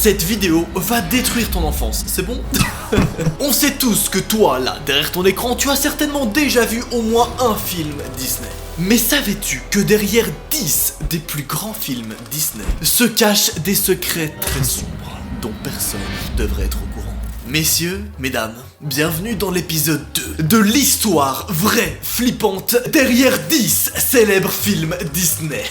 Cette vidéo va détruire ton enfance, c'est bon? On sait tous que toi, là, derrière ton écran, tu as certainement déjà vu au moins un film Disney. Mais savais-tu que derrière 10 des plus grands films Disney se cachent des secrets très sombres dont personne ne devrait être au courant? Messieurs, mesdames, bienvenue dans l'épisode 2 de l'histoire vraie, flippante, derrière 10 célèbres films Disney.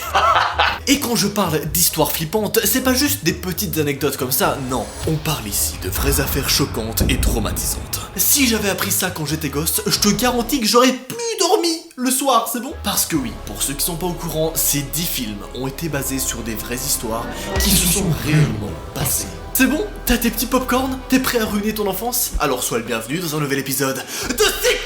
Et quand je parle d'histoire flippante, c'est pas juste des petites anecdotes comme ça, non. On parle ici de vraies affaires choquantes et traumatisantes. Si j'avais appris ça quand j'étais gosse, je te garantis que j'aurais plus dormi le soir, c'est bon? Parce que oui, pour ceux qui sont pas au courant, ces 10 films ont été basés sur des vraies histoires qui se sont réellement passées. C'est bon? T'as tes petits popcorn? T'es prêt à ruiner ton enfance? Alors sois le bienvenu dans un nouvel épisode de Secrets!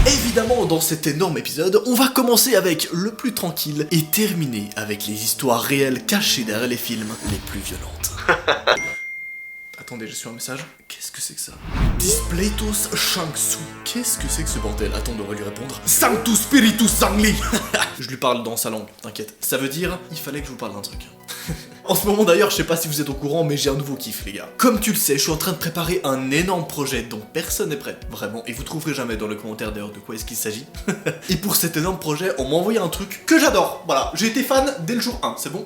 Évidemment, dans cet énorme épisode, on va commencer avec le plus tranquille et terminer avec les histoires réelles cachées derrière les films les plus violentes. Attendez, j'ai reçu un message. Qu'est-ce que c'est que ça? Displeitos Shangsu. Qu'est-ce que c'est que ce bordel? Attends, on devrait lui répondre. Sanctus Spiritus Zangli. Je lui parle dans sa langue, t'inquiète. Ça veut dire, il fallait que je vous parle d'un truc. En ce moment d'ailleurs, je sais pas si vous êtes au courant, mais j'ai un nouveau kiff les gars. Comme tu le sais, je suis en train de préparer un énorme projet dont personne n'est prêt, vraiment, et vous trouverez jamais dans le commentaire d'ailleurs de quoi est-ce qu'il s'agit. Et pour cet énorme projet, on m'a envoyé un truc que j'adore, voilà, j'ai été fan dès le jour 1, c'est bon?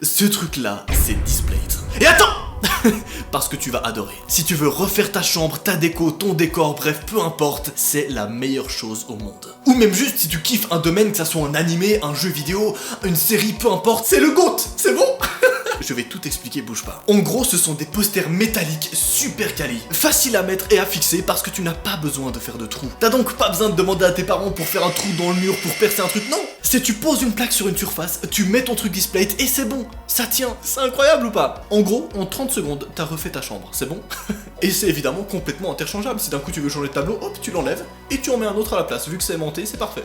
Ce truc là, c'est Displate. Et attends! Parce que tu vas adorer. Si tu veux refaire ta chambre, ta déco, ton décor, bref, peu importe, c'est la meilleure chose au monde. Ou même juste si tu kiffes un domaine, que ça soit un animé, un jeu vidéo, une série, peu importe, c'est le GOAT, c'est bon? Je vais tout expliquer, bouge pas. En gros, ce sont des posters métalliques super quali, faciles à mettre et à fixer parce que tu n'as pas besoin de faire de trous. T'as donc pas besoin de demander à tes parents pour faire un trou dans le mur pour percer un truc, non. C'est tu poses une plaque sur une surface, tu mets ton truc display et c'est bon, ça tient. C'est incroyable ou pas? En gros, en 30 secondes, t'as refait ta chambre, c'est bon? Et c'est évidemment complètement interchangeable. Si d'un coup tu veux changer de tableau, hop, tu l'enlèves et tu en mets un autre à la place. Vu que c'est aimanté, c'est parfait.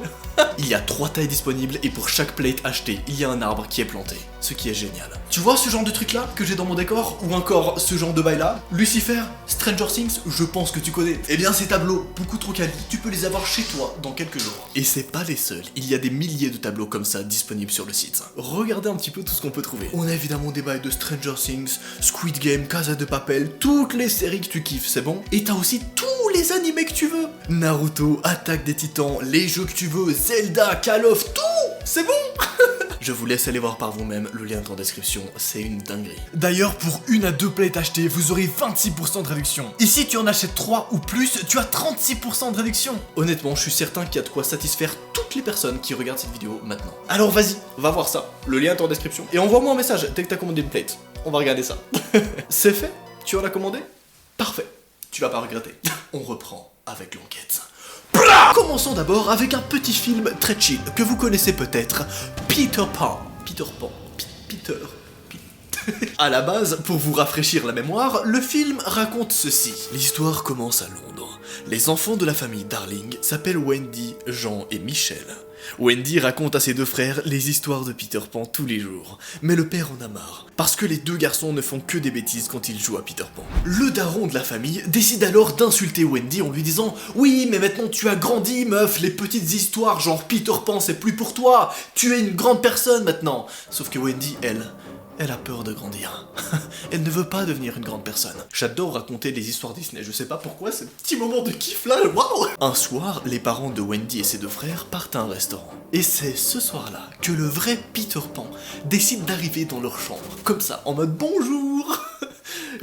Il y a 3 tailles disponibles et pour chaque plate achetée, il y a un arbre qui est planté. Ce qui est génial. Tu vois ce genre de truc là que j'ai dans mon décor? Ou encore ce genre de bail là? Lucifer, Stranger Things, je pense que tu connais. Eh bien ces tableaux, beaucoup trop quali, tu peux les avoir chez toi dans quelques jours. Et c'est pas les seuls, il y a des milliers de tableaux comme ça disponibles sur le site. Regardez un petit peu tout ce qu'on peut trouver. On a évidemment des bails de Stranger Things, Squid Game, Casa de Papel, toutes les séries que tu kiffes, c'est bon? Et t'as aussi tous les animés que tu veux. Naruto, Attaque des Titans, les jeux que tu veux, Zelda, Call of, tout! C'est bon? Je vous laisse aller voir par vous-même, le lien est en description, c'est une dinguerie. D'ailleurs, pour 1 à 2 plates achetées, vous aurez 26% de réduction. Et si tu en achètes 3 ou plus, tu as 36% de réduction. Honnêtement, je suis certain qu'il y a de quoi satisfaire toutes les personnes qui regardent cette vidéo maintenant. Alors vas-y, va voir ça, le lien est en description. Et envoie-moi un message dès que t'as commandé une plate. On va regarder ça. C'est fait? Tu en as commandé? Parfait, tu vas pas regretter. On reprend avec l'enquête. Commençons d'abord avec un petit film très chill que vous connaissez peut-être, Peter Pan. Peter. À la base, pour vous rafraîchir la mémoire, le film raconte ceci. L'histoire commence à Londres. Les enfants de la famille Darling s'appellent Wendy, Jean et Michel. Wendy raconte à ses 2 frères les histoires de Peter Pan tous les jours, mais le père en a marre, parce que les 2 garçons ne font que des bêtises quand ils jouent à Peter Pan. Le daron de la famille décide alors d'insulter Wendy en lui disant « Oui, mais maintenant tu as grandi, meuf, les petites histoires genre Peter Pan c'est plus pour toi, tu es une grande personne maintenant !» Sauf que Wendy, elle a peur de grandir. Elle ne veut pas devenir une grande personne. J'adore raconter des histoires Disney, je sais pas pourquoi, ce petit moment de kiff là, waouh! Un soir, les parents de Wendy et ses 2 frères partent à un restaurant. Et c'est ce soir-là que le vrai Peter Pan décide d'arriver dans leur chambre. Comme ça, en mode bonjour!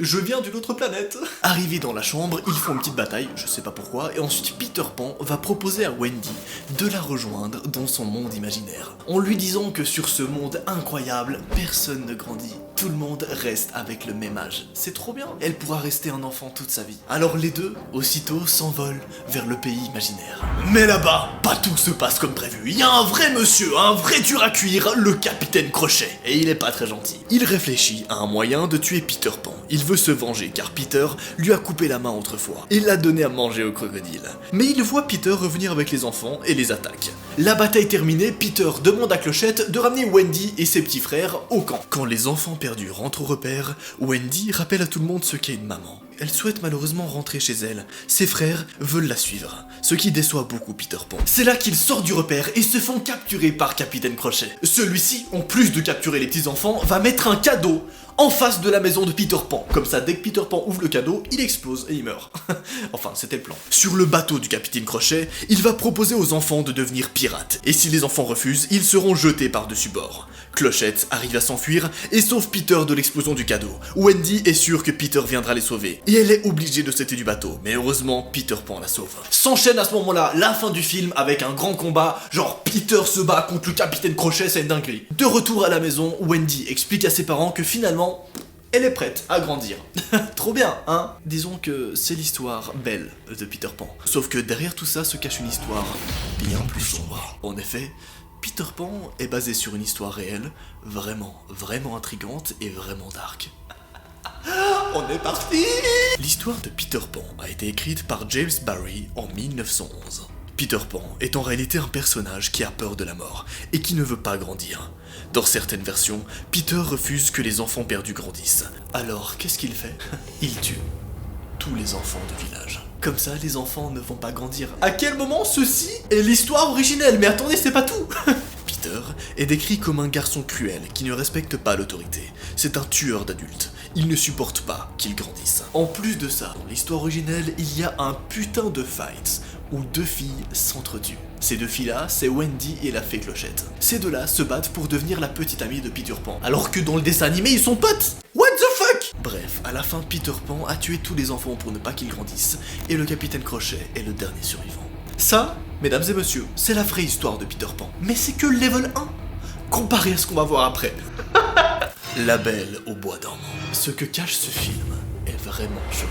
Je viens d'une autre planète. Arrivés dans la chambre, ils font une petite bataille, je sais pas pourquoi, et ensuite Peter Pan va proposer à Wendy de la rejoindre dans son monde imaginaire. En lui disant que sur ce monde incroyable, personne ne grandit. Tout le monde reste avec le même âge. C'est trop bien. Elle pourra rester un enfant toute sa vie. Alors les deux, aussitôt, s'envolent vers le pays imaginaire. Mais là-bas, pas tout se passe comme prévu. Il y a un vrai monsieur, un vrai dur à cuire, le capitaine Crochet. Et il est pas très gentil. Il réfléchit à un moyen de tuer Peter Pan. Il veut se venger car Peter lui a coupé la main autrefois et l'a donné à manger au crocodile. Mais il voit Peter revenir avec les enfants et les attaque. La bataille terminée, Peter demande à Clochette de ramener Wendy et ses petits frères au camp. Quand les enfants perdus rentrent au repère, Wendy rappelle à tout le monde ce qu'est une maman. elle souhaite malheureusement rentrer chez elle. Ses frères veulent la suivre, ce qui déçoit beaucoup Peter Pan. C'est là qu'ils sortent du repère et se font capturer par Capitaine Crochet. Celui-ci, en plus de capturer les petits-enfants, va mettre un cadeau en face de la maison de Peter Pan. Comme ça, dès que Peter Pan ouvre le cadeau, il explose et il meurt. Enfin, c'était le plan. Sur le bateau du Capitaine Crochet, il va proposer aux enfants de devenir pirates. Et si les enfants refusent, ils seront jetés par-dessus bord. Clochette arrive à s'enfuir et sauve Peter de l'explosion du cadeau. Wendy est sûre que Peter viendra les sauver. Et elle est obligée de sauter du bateau. Mais heureusement, Peter Pan la sauve. S'enchaîne à ce moment-là la fin du film avec un grand combat. Genre Peter se bat contre le Capitaine Crochet, c'est une dinguerie. De retour à la maison, Wendy explique à ses parents que finalement, elle est prête à grandir. Trop bien, hein? Disons que c'est l'histoire belle de Peter Pan. Sauf que derrière tout ça se cache une histoire bien plus sombre. En effet, Peter Pan est basé sur une histoire réelle, vraiment intrigante et vraiment dark. On est parti! L'histoire de Peter Pan a été écrite par James Barrie en 1911. Peter Pan est en réalité un personnage qui a peur de la mort et qui ne veut pas grandir. Dans certaines versions, Peter refuse que les enfants perdus grandissent. Alors, qu'est-ce qu'il fait? Il tue tous les enfants du village. Comme ça, les enfants ne vont pas grandir. À quel moment ceci est l'histoire originelle? Mais attendez, c'est pas tout. Peter est décrit comme un garçon cruel qui ne respecte pas l'autorité. C'est un tueur d'adultes. Il ne supporte pas qu'ils grandissent. En plus de ça, dans l'histoire originelle, il y a un putain de fight où deux filles s'entretuent. Ces deux filles-là, c'est Wendy et la fée Clochette. Ces deux-là se battent pour devenir la petite amie de Peter Pan, alors que dans le dessin animé, ils sont potes. What the fuck? Bref, à la fin, Peter Pan a tué tous les enfants pour ne pas qu'ils grandissent, et le Capitaine Crochet est le dernier survivant. Ça, mesdames et messieurs, c'est la vraie histoire de Peter Pan. Mais c'est que le level 1, comparé à ce qu'on va voir après. La Belle au bois dormant. Ce que cache ce film est vraiment choquant.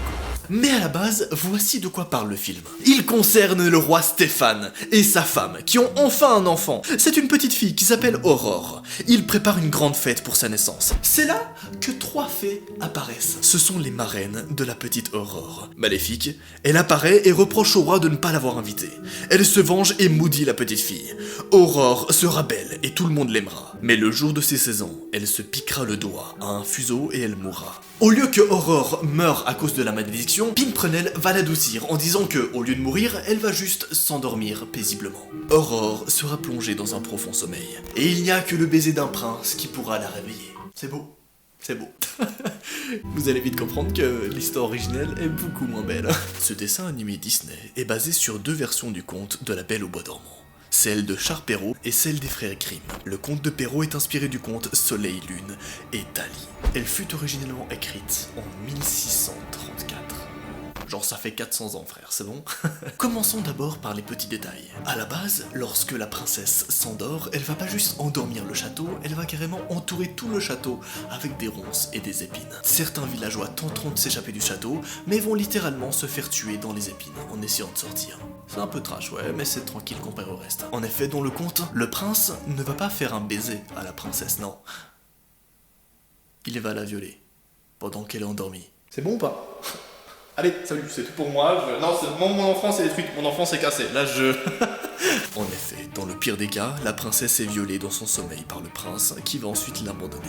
Mais à la base, voici de quoi parle le film. Il concerne le roi Stéphane et sa femme, qui ont enfin un enfant. C'est une petite fille qui s'appelle Aurore. Il prépare une grande fête pour sa naissance. C'est là que 3 fées apparaissent. Ce sont les marraines de la petite Aurore. Maléfique, elle apparaît et reproche au roi de ne pas l'avoir invitée. Elle se venge et maudit la petite fille. Aurore sera belle et tout le monde l'aimera. Mais le jour de ses 16 ans, elle se piquera le doigt à un fuseau et elle mourra. Au lieu que Aurore meure à cause de la malédiction, Pimprenel va l'adoucir en disant que, au lieu de mourir, elle va juste s'endormir paisiblement. Aurore sera plongée dans un profond sommeil. Et il n'y a que le baiser d'un prince qui pourra la réveiller. C'est beau. C'est beau. Vous allez vite comprendre que l'histoire originelle est beaucoup moins belle. Ce dessin animé Disney est basé sur 2 versions du conte de La Belle au bois dormant. Celle de Charles Perrault et celle des frères Grimm. Le conte de Perrault est inspiré du conte Soleil, Lune et Thalie. Elle fut originellement écrite en 1634. Genre ça fait 400 ans frère, c'est bon? Commençons d'abord par les petits détails. À la base, lorsque la princesse s'endort, elle va pas juste endormir le château, elle va carrément entourer tout le château avec des ronces et des épines. Certains villageois tenteront de s'échapper du château, mais vont littéralement se faire tuer dans les épines en essayant de sortir. C'est un peu trash, ouais, mais c'est tranquille comparé au reste. En effet, dans le conte, le prince ne va pas faire un baiser à la princesse, non. Il va la violer pendant qu'elle est endormie. C'est bon ou pas? Allez, salut, c'est tout pour moi. Non, mon enfance est détruite, mon enfance est cassée. Là, En effet, dans le pire des cas, la princesse est violée dans son sommeil par le prince, qui va ensuite l'abandonner.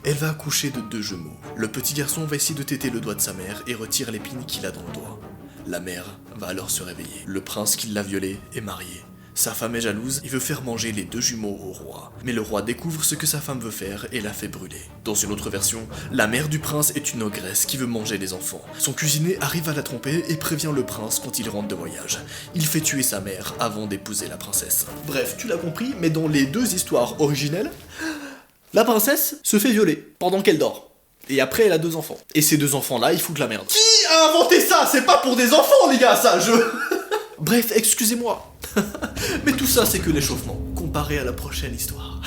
Elle va accoucher de 2 jumeaux. Le petit garçon va essayer de téter le doigt de sa mère et retire l'épine qu'il a dans le doigt. La mère va alors se réveiller. Le prince qui l'a violée est marié. Sa femme est jalouse et veut faire manger les 2 jumeaux au roi. Mais le roi découvre ce que sa femme veut faire et la fait brûler. Dans une autre version, la mère du prince est une ogresse qui veut manger les enfants. Son cuisinier arrive à la tromper et prévient le prince quand il rentre de voyage. Il fait tuer sa mère avant d'épouser la princesse. Bref, tu l'as compris, mais dans les 2 histoires originelles, la princesse se fait violer pendant qu'elle dort. Et après, elle a 2 enfants. Et ces 2 enfants-là, ils foutent la merde. Qui a inventé ça? C'est pas pour des enfants, les gars, ça, Bref, excusez-moi. Mais tout ça, c'est que l'échauffement, comparé à la prochaine histoire.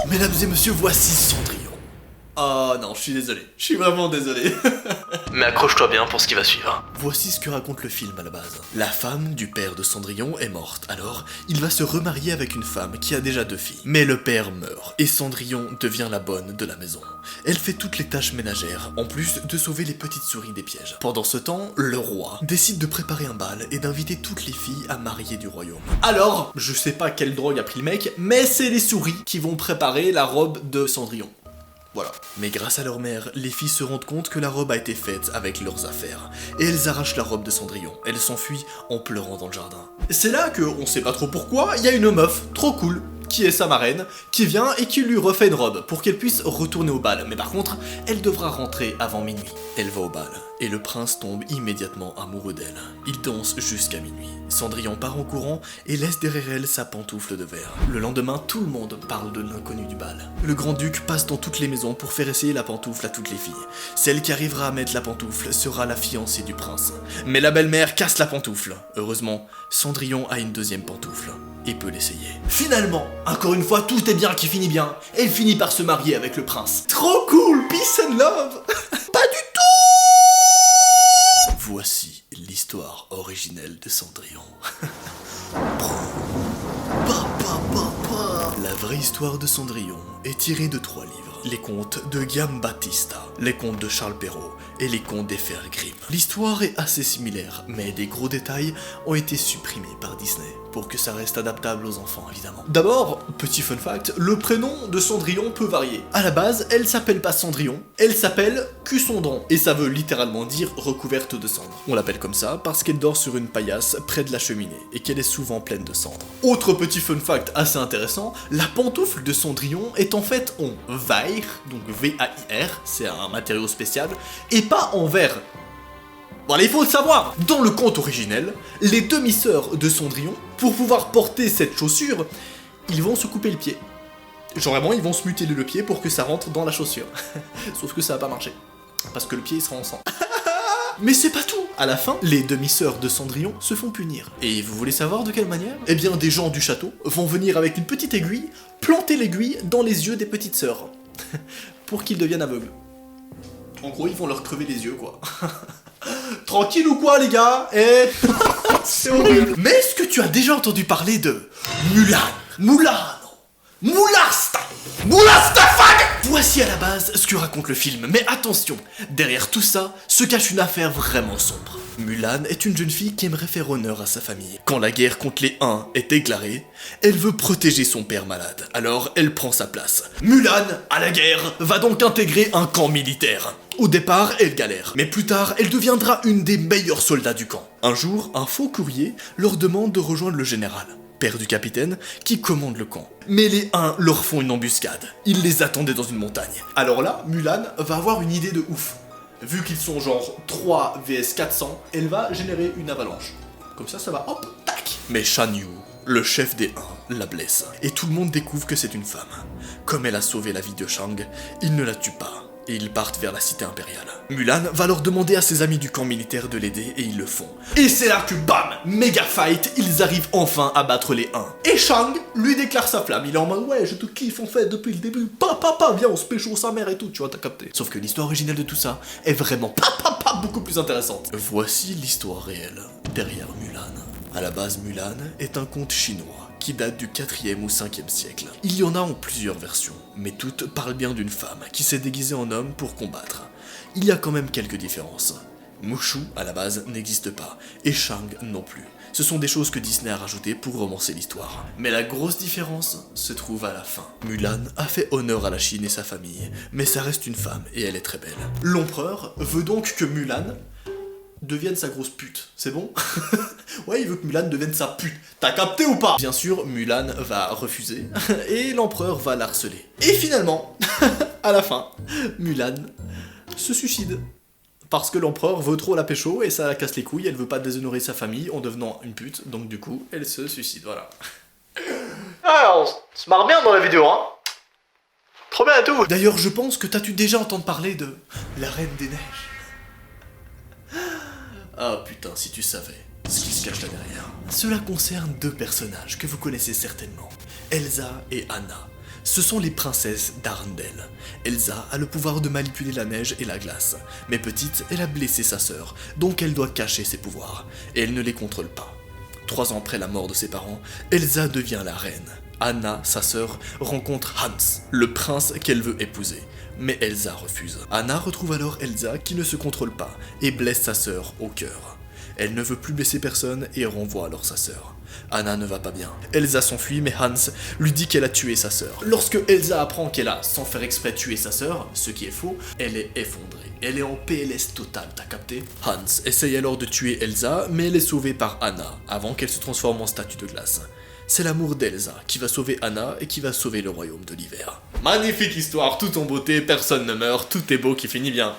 Mesdames et messieurs, voici Cendrillon. Oh non, je suis désolé. Je suis vraiment désolé. Mais accroche-toi bien pour ce qui va suivre. Voici ce que raconte le film à la base. La femme du père de Cendrillon est morte, alors il va se remarier avec une femme qui a déjà 2 filles. Mais le père meurt, et Cendrillon devient la bonne de la maison. Elle fait toutes les tâches ménagères, en plus de sauver les petites souris des pièges. Pendant ce temps, le roi décide de préparer un bal et d'inviter toutes les filles à marier du royaume. Alors, je sais pas quelle drogue a pris le mec, mais c'est les souris qui vont préparer la robe de Cendrillon. Voilà. Mais grâce à leur mère, les filles se rendent compte que la robe a été faite avec leurs affaires. Et elles arrachent la robe de Cendrillon. Elles s'enfuient en pleurant dans le jardin. C'est là que, on sait pas trop pourquoi, il y a une meuf trop cool, qui est sa marraine, qui vient et qui lui refait une robe pour qu'elle puisse retourner au bal. Mais par contre, elle devra rentrer avant minuit. Elle va au bal, et le prince tombe immédiatement amoureux d'elle. Ils dansent jusqu'à minuit. Cendrillon part en courant et laisse derrière elle sa pantoufle de verre. Le lendemain, tout le monde parle de l'inconnu du bal. Le grand-duc passe dans toutes les maisons pour faire essayer la pantoufle à toutes les filles. Celle qui arrivera à mettre la pantoufle sera la fiancée du prince. Mais la belle-mère casse la pantoufle. Heureusement, Cendrillon a une deuxième pantoufle et peut l'essayer. Finalement, encore une fois, tout est bien qui finit bien. Elle finit par se marier avec le prince. Trop cool, peace and love. Pas du tout. Voici l'histoire originelle de Cendrillon. La vraie histoire de Cendrillon est tirée de 3 livres. Les contes de Giambattista, les contes de Charles Perrault et les contes des frères Grimm. L'histoire est assez similaire, mais des gros détails ont été supprimés par Disney pour que ça reste adaptable aux enfants, évidemment. D'abord, petit fun fact, le prénom de Cendrillon peut varier. À la base, elle s'appelle pas Cendrillon, elle s'appelle Cucendron, et ça veut littéralement dire recouverte de cendres. On l'appelle comme ça parce qu'elle dort sur une paillasse près de la cheminée, et qu'elle est souvent pleine de cendres. Autre petit fun fact assez intéressant, la pantoufle de Cendrillon est en fait en vair, donc V-A-I-R, c'est un matériau spécial, et pas en verre. Voilà, il faut le savoir. Dans le conte originel, les demi-sœurs de Cendrillon, pour pouvoir porter cette chaussure, ils vont se couper le pied. Genre vraiment, ils vont se mutiler le pied pour que ça rentre dans la chaussure. Sauf que ça va pas marcher. Parce que le pied il sera en sang. Mais c'est pas tout. À la fin, les demi-sœurs de Cendrillon se font punir. Et vous voulez savoir de quelle manière? Eh bien, des gens du château vont venir avec une petite aiguille, planter l'aiguille dans les yeux des petites sœurs. Pour qu'ils deviennent aveugles. En gros, ils vont leur crever les yeux, quoi. Tranquille ou quoi, les gars? C'est horrible. Mais est-ce que tu as déjà entendu parler de Moulastafag? Voici à la base ce que raconte le film, mais attention, derrière tout ça se cache une affaire vraiment sombre. Mulan est une jeune fille qui aimerait faire honneur à sa famille. Quand la guerre contre les Huns est déclarée, elle veut protéger son père malade, alors elle prend sa place. Mulan, à la guerre, va donc intégrer un camp militaire. Au départ, elle galère, mais plus tard, elle deviendra une des meilleures soldats du camp. Un jour, un faux courrier leur demande de rejoindre le général, père du capitaine, qui commande le camp. Mais les Huns leur font une embuscade. Ils les attendaient dans une montagne. Alors là, Mulan va avoir une idée de ouf. Vu qu'ils sont genre 3 vs 400, elle va générer une avalanche. Comme ça va, hop, tac. Mais Shan Yu, le chef des Huns, la blesse. Et tout le monde découvre que c'est une femme. Comme elle a sauvé la vie de Shang, ils ne la tuent pas. Et ils partent vers la cité impériale. Mulan va leur demander à ses amis du camp militaire de l'aider et ils le font. Et c'est là que bam, méga fight, ils arrivent enfin à battre les Huns. Et Shang lui déclare sa flamme, il est en mode ouais je te kiffe en fait depuis le début, papa viens on se pécho sa mère et tout, tu vois t'as capté. Sauf que l'histoire originelle de tout ça est vraiment beaucoup plus intéressante. Voici l'histoire réelle derrière Mulan. À la base Mulan est un conte chinois qui date du 4e ou 5e siècle. Il y en a en plusieurs versions, mais toutes parlent bien d'une femme qui s'est déguisée en homme pour combattre. Il y a quand même quelques différences. Mushu, à la base, n'existe pas, et Shang non plus. Ce sont des choses que Disney a rajoutées pour romancer l'histoire. Mais la grosse différence se trouve à la fin. Mulan a fait honneur à la Chine et sa famille, mais ça reste une femme et elle est très belle. L'empereur veut donc que Mulan devienne sa grosse pute, c'est bon? Ouais, il veut que Mulan devienne sa pute. T'as capté ou pas? Bien sûr, Mulan va refuser et l'empereur va l'harceler. Et finalement, à la fin, Mulan se suicide. Parce que l'empereur veut trop la pécho et ça la casse les couilles, elle veut pas déshonorer sa famille en devenant une pute, donc du coup, elle se suicide, voilà. Ah, on se marre bien dans la vidéo, hein? Trop bien et tout. D'ailleurs, je pense que t'as dû déjà entendre parler de la Reine des Neiges. Ah putain, si tu savais ce qui se cache là derrière. Cela concerne 2 personnages que vous connaissez certainement, Elsa et Anna. Ce sont les princesses d'Arendelle. Elsa a le pouvoir de manipuler la neige et la glace, mais petite, elle a blessé sa sœur, donc elle doit cacher ses pouvoirs, et elle ne les contrôle pas. 3 ans après la mort de ses parents, Elsa devient la reine. Anna, sa sœur, rencontre Hans, le prince qu'elle veut épouser. Mais Elsa refuse. Anna retrouve alors Elsa qui ne se contrôle pas et blesse sa sœur au cœur. Elle ne veut plus blesser personne et renvoie alors sa sœur. Anna ne va pas bien. Elsa s'enfuit mais Hans lui dit qu'elle a tué sa sœur. Lorsque Elsa apprend qu'elle a, sans faire exprès, tué sa sœur, ce qui est faux, elle est effondrée. Elle est en PLS total, t'as capté? Hans essaye alors de tuer Elsa mais elle est sauvée par Anna avant qu'elle se transforme en statue de glace. C'est l'amour d'Elsa qui va sauver Anna et qui va sauver le royaume de l'hiver. Magnifique histoire, tout en beauté, personne ne meurt, tout est beau qui finit bien.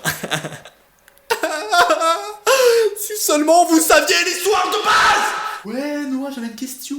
Si seulement vous saviez l'histoire de base! Ouais, Noah, j'avais une question.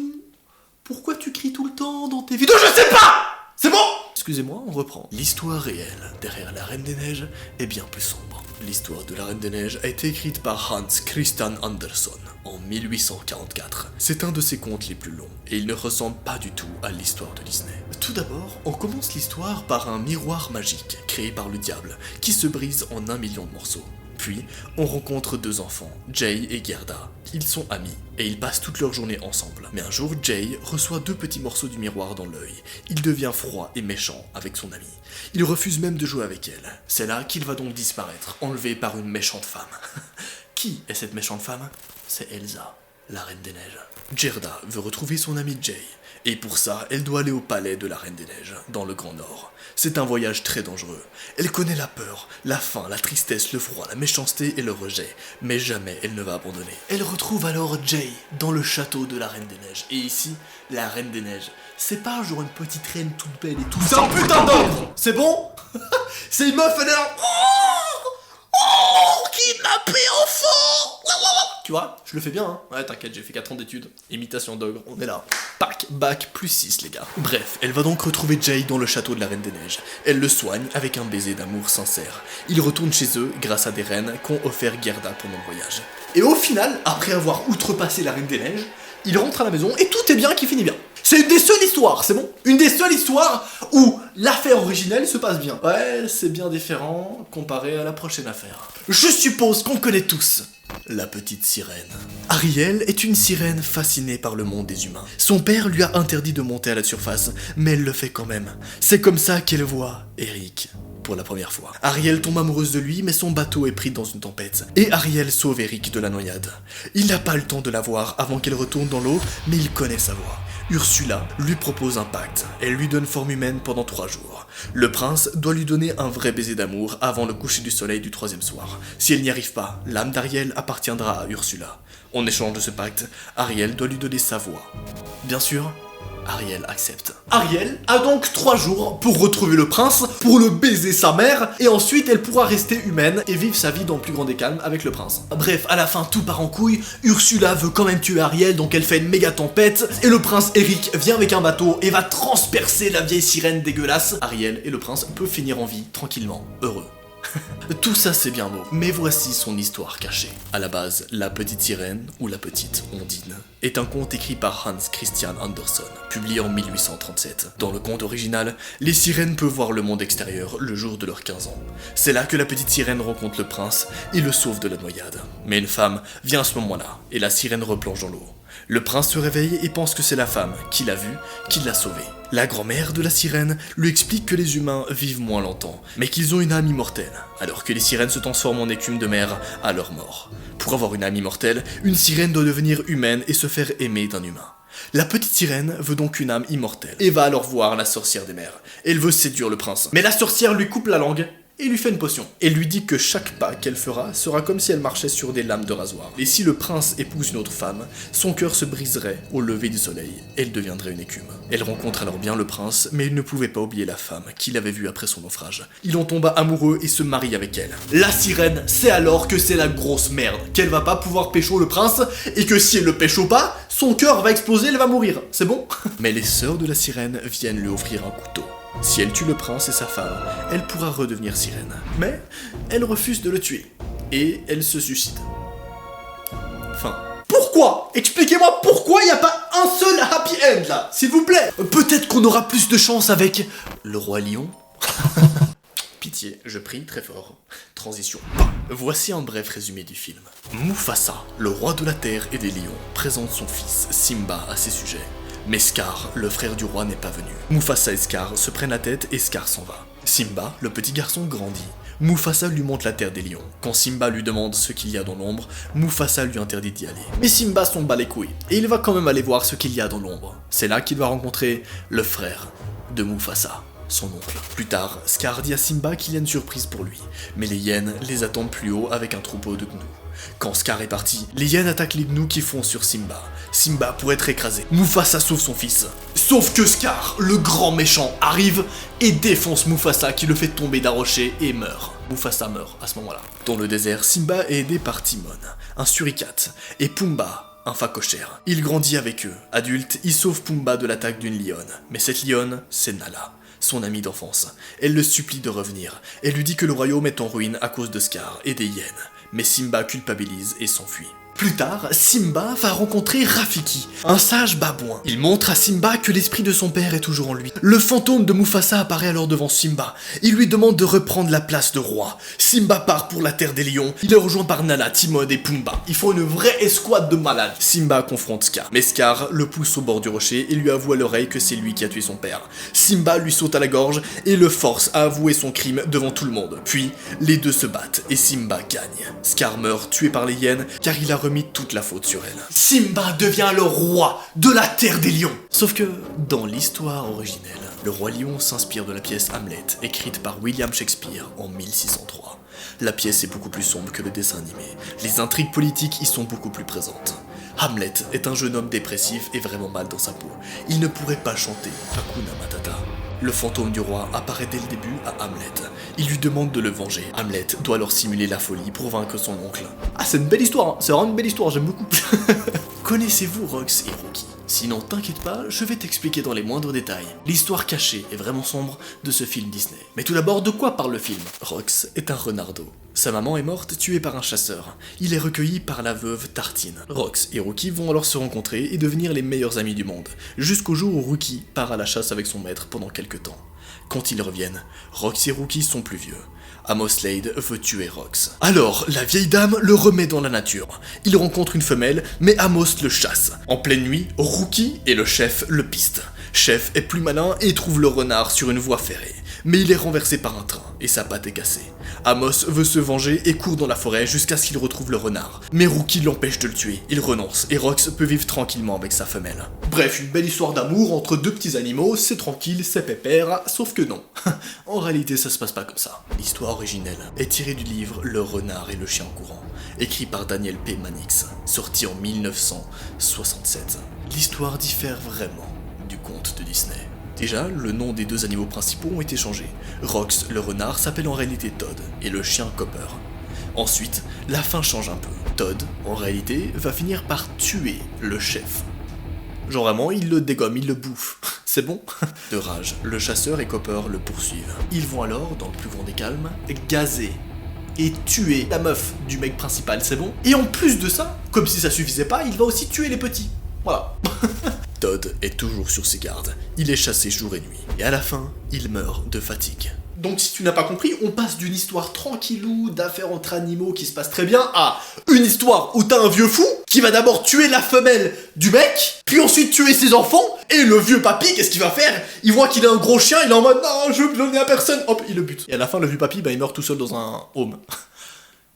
Pourquoi tu cries tout le temps dans tes vidéos? Je sais pas! C'est bon! Excusez-moi, on reprend. L'histoire réelle derrière la Reine des Neiges est bien plus sombre. L'histoire de la Reine des Neiges a été écrite par Hans Christian Andersen en 1844. C'est un de ses contes les plus longs, et il ne ressemble pas du tout à l'histoire de Disney. Tout d'abord, on commence l'histoire par un miroir magique créé par le diable, qui se brise en 1 million de morceaux. Puis, on rencontre 2 enfants, Jay et Gerda. Ils sont amis, et ils passent toute leur journée ensemble. Mais un jour, Jay reçoit 2 petits morceaux du miroir dans l'œil. Il devient froid et méchant avec son amie. Il refuse même de jouer avec elle. C'est là qu'il va donc disparaître, enlevé par une méchante femme. Qui est cette méchante femme? C'est Elsa, la Reine des Neiges. Gerda veut retrouver son ami Jay, et pour ça, elle doit aller au palais de la Reine des Neiges, dans le Grand Nord. C'est un voyage très dangereux. Elle connaît la peur, la faim, la tristesse, le froid, la méchanceté et le rejet, mais jamais elle ne va abandonner. Elle retrouve alors Jay dans le château de la Reine des Neiges. Et ici, la Reine des Neiges, c'est pas genre une petite reine toute belle et tout. C'est un putain d'ogre! C'est bon? C'est une meuf, elle est là. Oh, kidnappé enfant! Tu vois, je le fais bien, hein. Ouais, t'inquiète, j'ai fait 4 ans d'études. Imitation d'ogre, on est là. Pack, bac, plus 6, les gars. Bref, elle va donc retrouver Jay dans le château de la Reine des Neiges. Elle le soigne avec un baiser d'amour sincère. Ils retournent chez eux grâce à des reines qu'ont offert Gerda pendant le voyage. Et au final, après avoir outrepassé la Reine des Neiges, il rentre à la maison et tout est bien qui finit bien. C'est une des seules histoires, c'est bon? Une des seules histoires où l'affaire originelle se passe bien. Ouais, c'est bien différent comparé à la prochaine affaire. Je suppose qu'on connaît tous la petite sirène. Ariel est une sirène fascinée par le monde des humains. Son père lui a interdit de monter à la surface, mais elle le fait quand même. C'est comme ça qu'elle voit Eric pour la première fois. Ariel tombe amoureuse de lui, mais son bateau est pris dans une tempête. Et Ariel sauve Eric de la noyade. Il n'a pas le temps de la voir avant qu'elle retourne dans l'eau, mais il connaît sa voix. Ursula lui propose un pacte. Elle lui donne forme humaine pendant 3 jours. Le prince doit lui donner un vrai baiser d'amour avant le coucher du soleil du 3e soir. Si elle n'y arrive pas, l'âme d'Ariel appartiendra à Ursula. En échange de ce pacte, Ariel doit lui donner sa voix. Bien sûr, Ariel accepte. Ariel a donc 3 jours pour retrouver le prince, pour le baiser sa mère, et ensuite elle pourra rester humaine et vivre sa vie dans le plus grand des calmes avec le prince. Bref, à la fin tout part en couille, Ursula veut quand même tuer Ariel, donc elle fait une méga tempête, et le prince Eric vient avec un bateau et va transpercer la vieille sirène dégueulasse. Ariel et le prince peuvent finir en vie, tranquillement, heureux. Tout ça c'est bien beau, mais voici son histoire cachée. À la base, La Petite Sirène, ou La Petite Ondine, est un conte écrit par Hans Christian Andersen, publié en 1837. Dans le conte original, les sirènes peuvent voir le monde extérieur le jour de leurs 15 ans. C'est là que la petite sirène rencontre le prince et le sauve de la noyade. Mais une femme vient à ce moment-là, et la sirène replonge dans l'eau. Le prince se réveille et pense que c'est la femme qui l'a vu, qui l'a sauvé. La grand-mère de la sirène lui explique que les humains vivent moins longtemps, mais qu'ils ont une âme immortelle, alors que les sirènes se transforment en écume de mer à leur mort. Pour avoir une âme immortelle, une sirène doit devenir humaine et se faire aimer d'un humain. La petite sirène veut donc une âme immortelle, et va alors voir la sorcière des mers. Elle veut séduire le prince, mais la sorcière lui coupe la langue et lui fait une potion. Elle lui dit que chaque pas qu'elle fera sera comme si elle marchait sur des lames de rasoir. Et si le prince épouse une autre femme, son cœur se briserait au lever du soleil. Elle deviendrait une écume. Elle rencontre alors bien le prince, mais il ne pouvait pas oublier la femme qu'il avait vue après son naufrage. Il en tomba amoureux et se marie avec elle. La sirène sait alors que c'est la grosse merde, qu'elle va pas pouvoir pécho le prince, et que si elle le pécho pas, son cœur va exploser, elle va mourir. C'est bon? Mais les sœurs de la sirène viennent lui offrir un couteau. Si elle tue le prince et sa femme, elle pourra redevenir sirène. Mais elle refuse de le tuer. Et elle se suicide. Fin. Pourquoi? Expliquez-moi pourquoi il n'y a pas un seul happy end là, s'il vous plaît. Peut-être qu'on aura plus de chance avec le roi lion. Pitié, je prie très fort. Transition. Voici un bref résumé du film. Mufasa, le roi de la terre et des lions, présente son fils Simba à ses sujets. Mais Scar, le frère du roi, n'est pas venu. Mufasa et Scar se prennent la tête et Scar s'en va. Simba, le petit garçon, grandit. Mufasa lui montre la terre des lions. Quand Simba lui demande ce qu'il y a dans l'ombre, Mufasa lui interdit d'y aller. Mais Simba s'en bat les couilles, et il va quand même aller voir ce qu'il y a dans l'ombre. C'est là qu'il va rencontrer le frère de Mufasa, son oncle. Plus tard, Scar dit à Simba qu'il y a une surprise pour lui, mais les hyènes les attendent plus haut avec un troupeau de gnous. Quand Scar est parti, les hyènes attaquent les gnous qui foncent sur Simba. Simba pourrait être écrasé. Mufasa sauve son fils. Sauf que Scar, le grand méchant, arrive et défonce Mufasa qui le fait tomber d'un rocher et meurt. Mufasa meurt à ce moment-là. Dans le désert, Simba est aidé par Timon, un suricate, et Pumba, un phacochère. Il grandit avec eux. Adulte, il sauve Pumba de l'attaque d'une lionne. Mais cette lionne, c'est Nala, son amie d'enfance. Elle le supplie de revenir. Elle lui dit que le royaume est en ruine à cause de Scar et des hyènes. Mais Simba culpabilise et s'enfuit. Plus tard, Simba va rencontrer Rafiki, un sage babouin. Il montre à Simba que l'esprit de son père est toujours en lui. Le fantôme de Mufasa apparaît alors devant Simba. Il lui demande de reprendre la place de roi. Simba part pour la terre des lions. Il est rejoint par Nala, Timon et Pumba. Ils font une vraie escouade de malades. Simba confronte Scar. Mais Scar le pousse au bord du rocher et lui avoue à l'oreille que c'est lui qui a tué son père. Simba lui saute à la gorge et le force à avouer son crime devant tout le monde. Puis, les deux se battent et Simba gagne. Scar meurt tué par les hyènes car il a remis toute la faute sur elle. Simba devient le roi de la terre des lions. Sauf que, dans l'histoire originelle, le roi lion s'inspire de la pièce Hamlet, écrite par William Shakespeare en 1603. La pièce est beaucoup plus sombre que le dessin animé. Les intrigues politiques y sont beaucoup plus présentes. Hamlet est un jeune homme dépressif et vraiment mal dans sa peau. Il ne pourrait pas chanter Hakuna Matata. Le fantôme du roi apparaît dès le début à Hamlet. Il lui demande de le venger. Hamlet doit alors simuler la folie pour vaincre son oncle. Ah, c'est une belle histoire, hein. C'est vraiment une belle histoire, j'aime beaucoup. Connaissez-vous Rox et Rookie? Sinon, t'inquiète pas, je vais t'expliquer dans les moindres détails l'histoire cachée et vraiment sombre de ce film Disney. Mais tout d'abord, de quoi parle le film? Rox est un renardeau. Sa maman est morte, tuée par un chasseur. Il est recueilli par la veuve Tartine. Rox et Rookie vont alors se rencontrer et devenir les meilleurs amis du monde, jusqu'au jour où Rookie part à la chasse avec son maître pendant quelques temps. Quand ils reviennent, Rox et Rookie sont plus vieux. Amos Slade veut tuer Rox. Alors, la vieille dame le remet dans la nature. Il rencontre une femelle, mais Amos le chasse. En pleine nuit, Rookie et le chef le pistent. Chef est plus malin et trouve le renard sur une voie ferrée. Mais il est renversé par un train, et sa patte est cassée. Amos veut se venger et court dans la forêt jusqu'à ce qu'il retrouve le renard. Mais Rookie l'empêche de le tuer, il renonce, et Rox peut vivre tranquillement avec sa femelle. Bref, une belle histoire d'amour entre deux petits animaux, c'est tranquille, c'est pépère, sauf que non. En réalité, ça se passe pas comme ça. L'histoire originelle est tirée du livre Le renard et le chien courant, écrit par Daniel P. Mannix, sorti en 1967. L'histoire diffère vraiment du conte de Disney. Déjà, le nom des deux animaux principaux ont été changés. Rox, le renard, s'appelle en réalité Todd, et le chien Copper. Ensuite, la fin change un peu. Todd, en réalité, va finir par tuer le chef. Genre vraiment, il le dégomme, il le bouffe. C'est bon? De rage, le chasseur et Copper le poursuivent. Ils vont alors, dans le plus grand des calmes, gazer et tuer la meuf du mec principal, c'est bon? Et en plus de ça, comme si ça suffisait pas, il va aussi tuer les petits. Voilà. Todd est toujours sur ses gardes. Il est chassé jour et nuit. Et à la fin, il meurt de fatigue. Donc si tu n'as pas compris, on passe d'une histoire tranquillou, d'affaires entre animaux qui se passe très bien, à une histoire où t'as un vieux fou qui va d'abord tuer la femelle du mec, puis ensuite tuer ses enfants, et le vieux papy, qu'est-ce qu'il va faire? Il voit qu'il a un gros chien, il est en mode « Non, je veux le donner à personne !» Hop, il le bute. Et à la fin, le vieux papy, il meurt tout seul dans un home.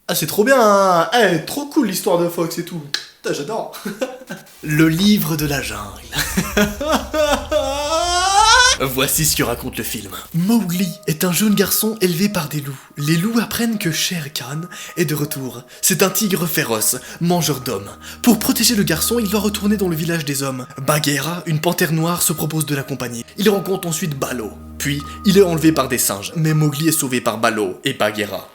Ah, c'est trop bien, hein. Trop cool l'histoire de Fox et tout. Putain, j'adore. Le livre de la jungle. Voici ce que raconte le film. Mowgli est un jeune garçon élevé par des loups. Les loups apprennent que Shere Khan est de retour. C'est un tigre féroce, mangeur d'hommes. Pour protéger le garçon, il doit retourner dans le village des hommes. Bagheera, une panthère noire, se propose de l'accompagner. Il rencontre ensuite Baloo. Puis, il est enlevé par des singes. Mais Mowgli est sauvé par Baloo et Bagheera.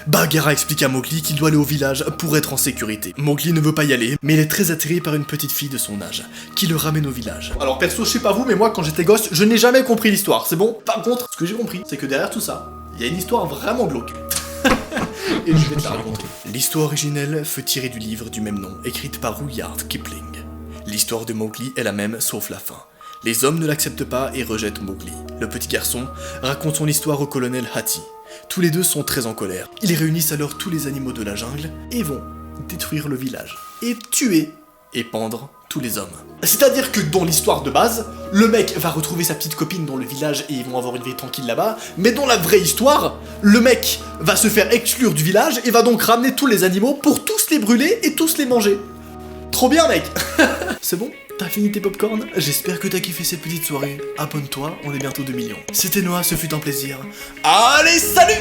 Bagheera explique à Mowgli qu'il doit aller au village pour être en sécurité. Mowgli ne veut pas y aller, mais il est très attiré par une petite fille de son âge, qui le ramène au village. Alors perso, je sais pas vous, mais moi quand j'étais gosse, je n'ai jamais compris l'histoire, c'est bon? Par contre, ce que j'ai compris, c'est que derrière tout ça, il y a une histoire vraiment glauque. Et je vais te la raconter. L'histoire originelle fut tirée du livre du même nom, écrite par Rudyard Kipling. L'histoire de Mowgli est la même, sauf la fin. Les hommes ne l'acceptent pas et rejettent Mowgli. Le petit garçon raconte son histoire au colonel Hati. Tous les deux sont très en colère. Ils réunissent alors tous les animaux de la jungle et vont détruire le village. Et tuer et pendre tous les hommes. C'est-à-dire que dans l'histoire de base, le mec va retrouver sa petite copine dans le village et ils vont avoir une vie tranquille là-bas, mais dans la vraie histoire, le mec va se faire exclure du village et va donc ramener tous les animaux pour tous les brûler et tous les manger. Trop bien mec. C'est bon? T'as fini tes popcorn? J'espère que t'as kiffé cette petite soirée. Abonne-toi, on est bientôt 2 millions. C'était Noah, ce fut un plaisir. Allez, salut.